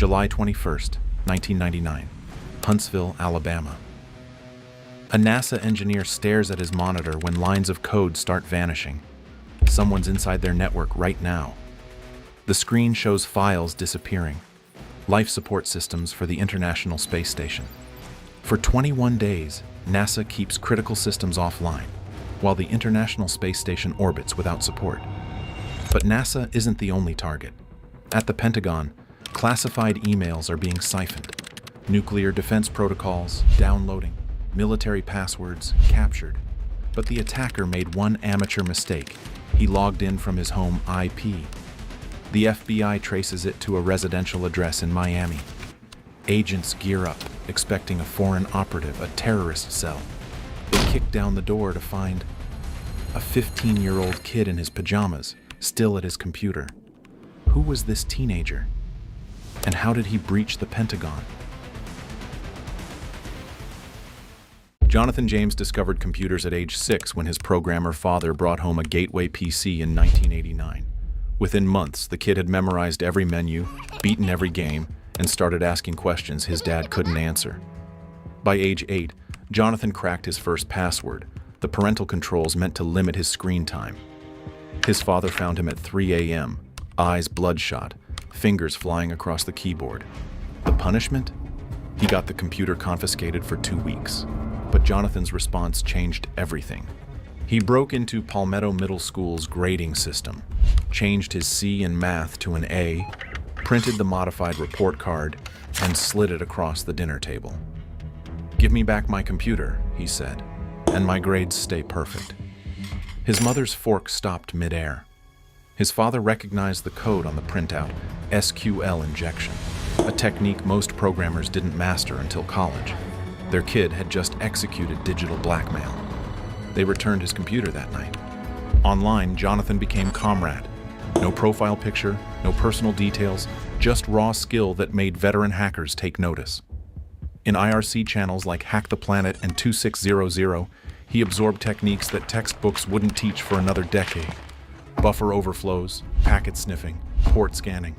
July 21st, 1999, Huntsville, Alabama. A NASA engineer stares at his monitor when lines of code start vanishing. Someone's inside their network right now. The screen shows files disappearing. Life support systems for the International Space Station. For 21 days, NASA keeps critical systems offline, while the International Space Station orbits without support. But NASA isn't the only target. At the Pentagon, classified emails are being siphoned. Nuclear defense protocols, downloading, military passwords, captured. But the attacker made one amateur mistake. He logged in from his home IP. The FBI traces it to a residential address in Miami. Agents gear up, expecting a foreign operative, a terrorist cell. They kick down the door to find a 15-year-old kid in his pajamas, still at his computer. Who was this teenager? And how did he breach the Pentagon? Jonathan James discovered computers at age 6 when his programmer father brought home a Gateway PC in 1989. Within months, the kid had memorized every menu, beaten every game, and started asking questions his dad couldn't answer. By age 8, Jonathan cracked his first password, the parental controls meant to limit his screen time. His father found him at 3 a.m., eyes bloodshot, fingers flying across the keyboard. The punishment? He got the computer confiscated for 2 weeks. But Jonathan's response changed everything. He broke into Palmetto Middle School's grading system, changed his C in math to an A, printed the modified report card, and slid it across the dinner table. "Give me back my computer," he said, "and my grades stay perfect." His mother's fork stopped midair. His father recognized the code on the printout, SQL injection, a technique most programmers didn't master until college. Their kid had just executed digital blackmail. They returned his computer that night. Online, Jonathan became comrade. No profile picture, no personal details, just raw skill that made veteran hackers take notice. In IRC channels like Hack the Planet and 2600, he absorbed techniques that textbooks wouldn't teach for another decade. Buffer overflows, packet sniffing, port scanning.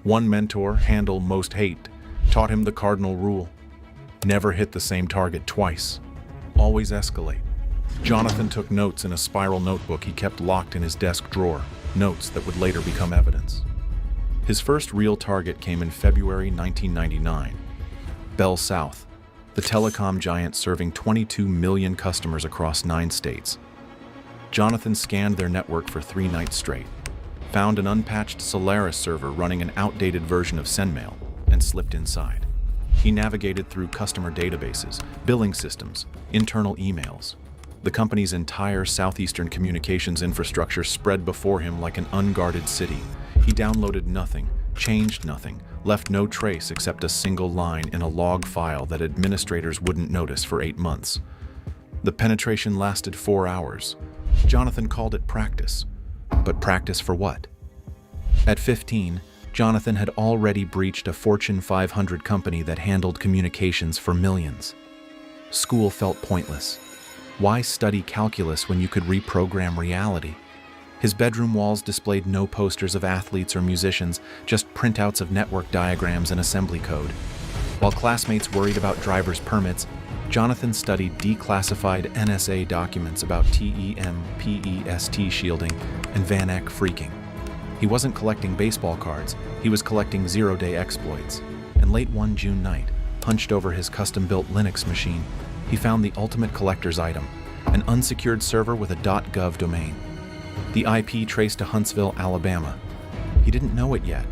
One mentor, Handle Most Hate, taught him the cardinal rule. Never hit the same target twice. Always escalate. Jonathan took notes in a spiral notebook he kept locked in his desk drawer, notes that would later become evidence. His first real target came in February 1999. Bell South, the telecom giant serving 22 million customers across 9 states. Jonathan scanned their network for 3 nights straight, found an unpatched Solaris server running an outdated version of SendMail, and slipped inside. He navigated through customer databases, billing systems, internal emails. The company's entire southeastern communications infrastructure spread before him like an unguarded city. He downloaded nothing, changed nothing, left no trace except a single line in a log file that administrators wouldn't notice for 8 months. The penetration lasted 4 hours. Jonathan called it practice. But practice for what? At 15, Jonathan had already breached a Fortune 500 company that handled communications for millions. School felt pointless. Why study calculus when you could reprogram reality? His bedroom walls displayed no posters of athletes or musicians, just printouts of network diagrams and assembly code. While classmates worried about driver's permits, Jonathan studied declassified NSA documents about TEM/PEST shielding and Van Eck phreaking. He wasn't collecting baseball cards, he was collecting zero-day exploits. And late one June night, hunched over his custom-built Linux machine, he found the ultimate collector's item, an unsecured server with a .gov domain. The IP traced to Huntsville, Alabama. He didn't know it yet,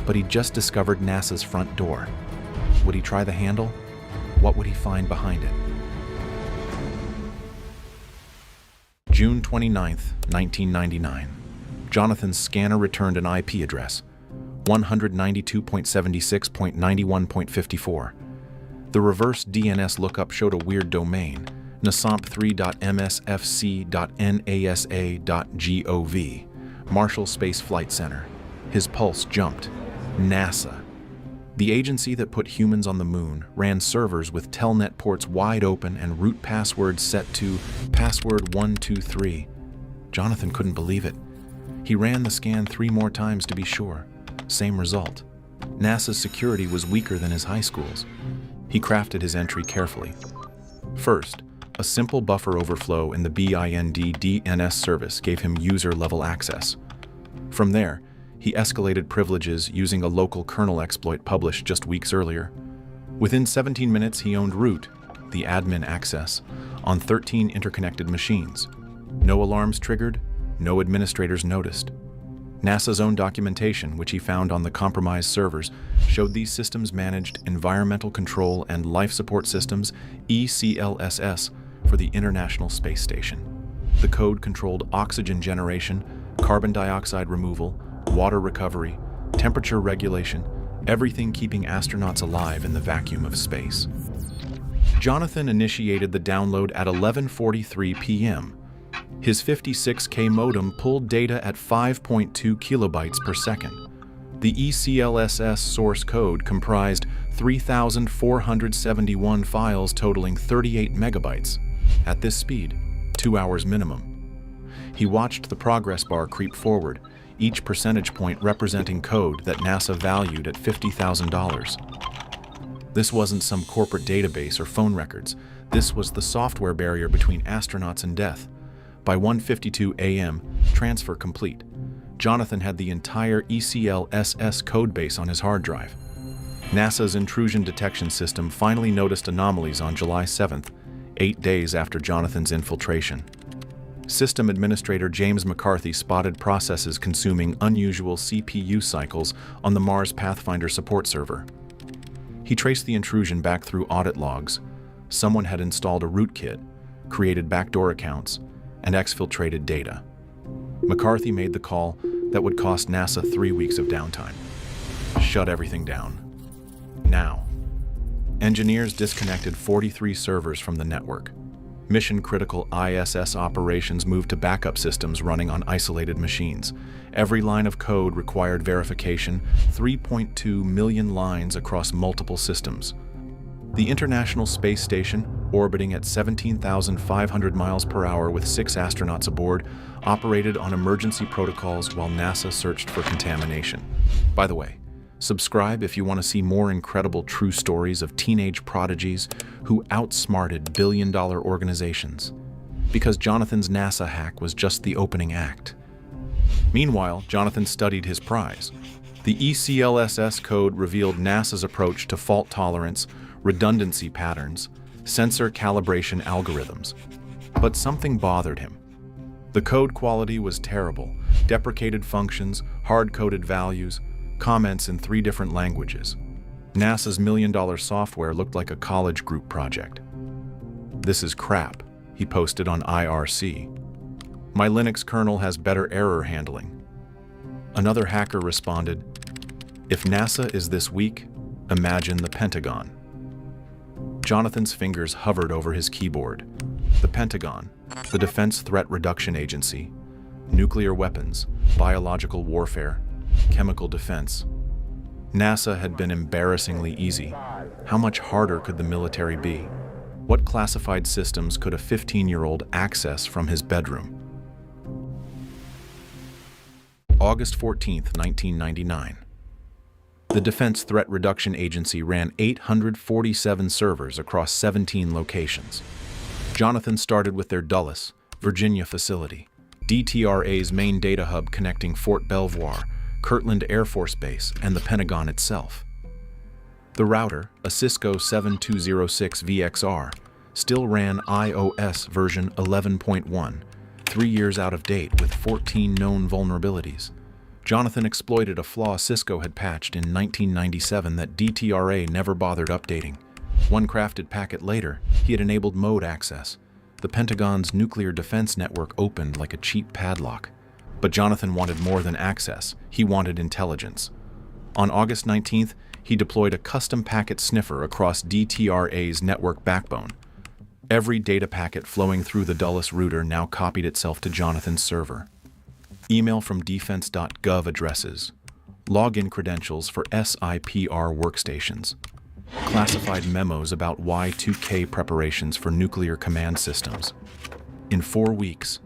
but he'd just discovered NASA's front door. Would he try the handle? What would he find behind it? June 29th, 1999. Jonathan's scanner returned an IP address, 192.76.91.54. The reverse DNS lookup showed a weird domain, nasomp3.msfc.nasa.gov, Marshall Space Flight Center. His pulse jumped. NASA. The agency that put humans on the moon ran servers with telnet ports wide open and root passwords set to password 123. Jonathan couldn't believe it. He ran the scan 3 more times to be sure. Same result. NASA's security was weaker than his high school's. He crafted his entry carefully. First, a simple buffer overflow in the BIND DNS service gave him user-level access. From there, he escalated privileges using a local kernel exploit published just weeks earlier. Within 17 minutes, he owned root, the admin access, on 13 interconnected machines. No alarms triggered, no administrators noticed. NASA's own documentation, which he found on the compromised servers, showed these systems managed Environmental Control and Life Support Systems, ECLSS, for the International Space Station. The code controlled oxygen generation, carbon dioxide removal, water recovery, temperature regulation, everything keeping astronauts alive in the vacuum of space. Jonathan initiated the download at 11:43 p.m. His 56K modem pulled data at 5.2 kilobytes per second. The ECLSS source code comprised 3,471 files totaling 38 megabytes. At this speed, 2 hours minimum. He watched the progress bar creep forward, each percentage point representing code that NASA valued at $50,000. This wasn't some corporate database or phone records. This was the software barrier between astronauts and death. By 1:52 a.m., transfer complete. Jonathan had the entire ECLSS codebase on his hard drive. NASA's intrusion detection system finally noticed anomalies on July 7th, 8 days after Jonathan's infiltration. System Administrator James McCarthy spotted processes consuming unusual CPU cycles on the Mars Pathfinder support server. He traced the intrusion back through audit logs. Someone had installed a rootkit, created backdoor accounts, and exfiltrated data. McCarthy made the call that would cost NASA 3 weeks of downtime. Shut everything down. Now. Engineers disconnected 43 servers from the network. Mission-critical ISS operations moved to backup systems running on isolated machines. Every line of code required verification, 3.2 million lines across multiple systems. The International Space Station, orbiting at 17,500 miles per hour with 6 astronauts aboard, operated on emergency protocols while NASA searched for contamination. By the way, subscribe if you want to see more incredible true stories of teenage prodigies who outsmarted billion-dollar organizations. Because Jonathan's NASA hack was just the opening act. Meanwhile, Jonathan studied his prize. The ECLSS code revealed NASA's approach to fault tolerance, redundancy patterns, sensor calibration algorithms. But something bothered him. The code quality was terrible, deprecated functions, hard-coded values, comments in 3 different languages. NASA's million-dollar software looked like a college group project. "This is crap," he posted on IRC. "My Linux kernel has better error handling." Another hacker responded, "If NASA is this weak, imagine the Pentagon." Jonathan's fingers hovered over his keyboard. The Pentagon, the Defense Threat Reduction Agency, nuclear weapons, biological warfare, chemical defense. NASA had been embarrassingly easy. How much harder could the military be? What classified systems could a 15-year-old access from his bedroom? August 14, 1999. The Defense Threat Reduction Agency ran 847 servers across 17 locations. Jonathan started with their Dulles, Virginia facility, DTRA's main data hub connecting Fort Belvoir, Kirtland Air Force Base, and the Pentagon itself. The router, a Cisco 7206 VXR, still ran iOS version 11.1, 3 years out of date with 14 known vulnerabilities. Jonathan exploited a flaw Cisco had patched in 1997 that DTRA never bothered updating. One crafted packet later, he had enabled mode access. The Pentagon's nuclear defense network opened like a cheap padlock. But Jonathan wanted more than access. He wanted intelligence. On August 19th, he deployed a custom packet sniffer across DTRA's network backbone. Every data packet flowing through the Dulles router now copied itself to Jonathan's server. Email from defense.gov addresses. Login credentials for SIPR workstations. Classified memos about Y2K preparations for nuclear command systems. In 4 weeks,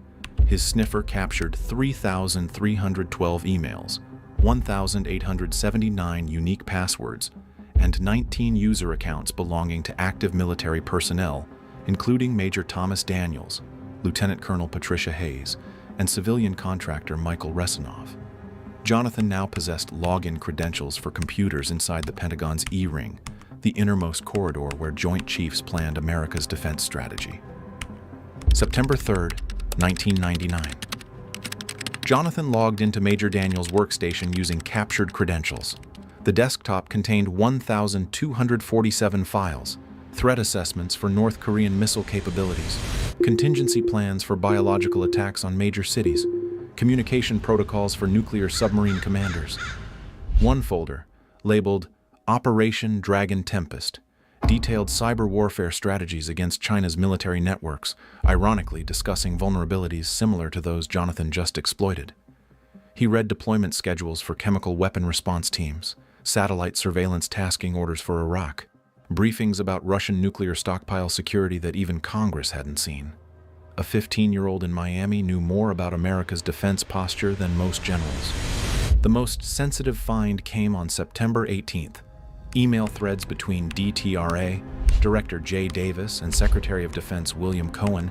his sniffer captured 3,312 emails, 1,879 unique passwords, and 19 user accounts belonging to active military personnel, including Major Thomas Daniels, Lieutenant Colonel Patricia Hayes, and civilian contractor Michael Resinoff. Jonathan now possessed login credentials for computers inside the Pentagon's E-ring, the innermost corridor where Joint Chiefs planned America's defense strategy. September 3, 1999. Jonathan logged into Major Daniels' workstation using captured credentials. The desktop contained 1,247 files, threat assessments for North Korean missile capabilities, contingency plans for biological attacks on major cities, communication protocols for nuclear submarine commanders. One folder, labeled Operation Dragon Tempest, detailed cyber warfare strategies against China's military networks, ironically discussing vulnerabilities similar to those Jonathan just exploited. He read deployment schedules for chemical weapon response teams, satellite surveillance tasking orders for Iraq, briefings about Russian nuclear stockpile security that even Congress hadn't seen. A 15-year-old in Miami knew more about America's defense posture than most generals. The most sensitive find came on September 18th. Email threads between DTRA, Director Jay Davis, and Secretary of Defense William Cohen